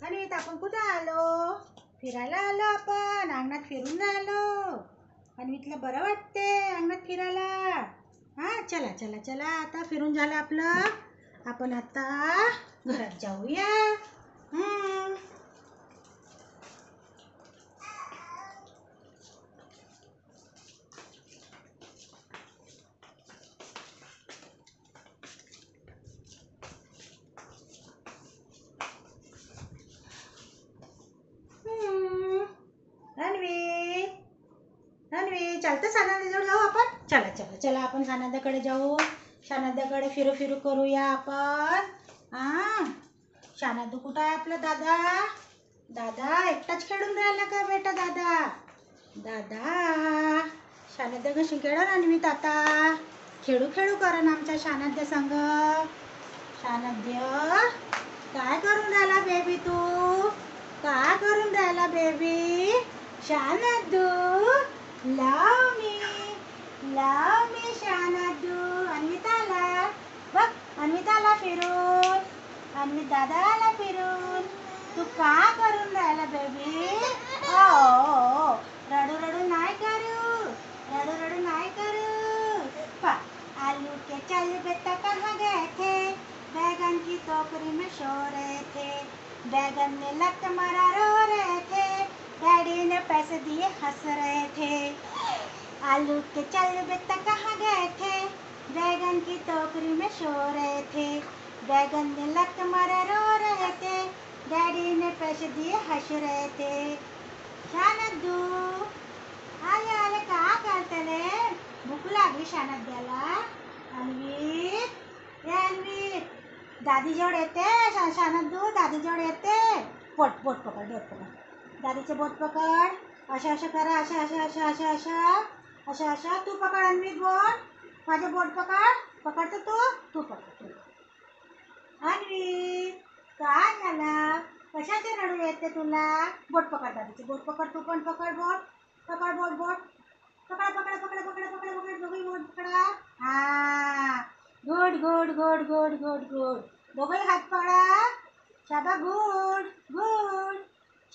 आणि आपण कुठे आलो? फिरायला आलो आपण. अंगणात फिरून आलो. आणि इथलं बरं वाटते अंगणात फिरायला. हा चला चला चला, आता फिरून झालं आपलं. आपण आता घरात जाऊया. रणवी चालतं सानंदाजवळ जाऊ आपण. चला चला चला, आपण सानंदाकडे जाऊ. सानंदाकडे फिरू करूया आपण. सानंद कुठं आहे आपला दादा? दादा एकटाच खेळून राहिला का बेटा? दादा सानंद कशी खेळन अन्वित आता. खेळू करण आमच्या सानंद संग. सानंद काय करून राहिला बेबी तू? काय करून राहिला बेबी? सानंद लव मी सानंद. अन्विताला बघ, अन्विताला फिरून, अन्वित दादाला फिरून. तू का करून राहिला बेबी? रडू नाही करू. आलू के चल बेटा कहाँ गए थे? बैगन की टोकरी में सो रहे थे. बैगन में लत मारा रो रहे थे. डैडी ने पैसे दिए हंस रहे थे. आलू के चल बेटा कहाँ गए थे? बैगन की टोकरी में सो रहे थे. बैगन में लत मारा रो रहे थे. डैडी ने पैसे दिए हंस रहे थे. शानदू आले का करते रे? भूक लागली शानद्याला. अन्वित दादी जवळ येते. शानदू दादी जवळ येते. बोट पकड. दादीचे बोट पकड. अशा करा. अशा तू पकड अन्वित बोट. माझे बोट पकडतो तू पकड. अन्वित काय झालं? कशाचे रडू येते तुला? बोट पकड, दादीचे बोट पकड. तू पण पकड बोट. पकड बोट. पकड दोघे बोट पकडा. गुड. दोघे हात पकडा. शाबा गुड.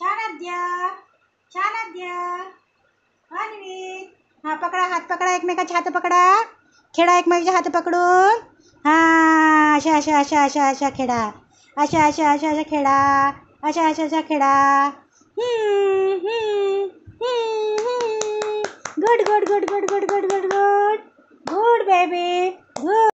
छान अन्वित पकडा, हात पकडा, एकमेकाचे हात पकडा. खेळा एकमेकाचे हात पकडून. अशा खेळा. अशा खेळा. अशा खेळा. Good baby good.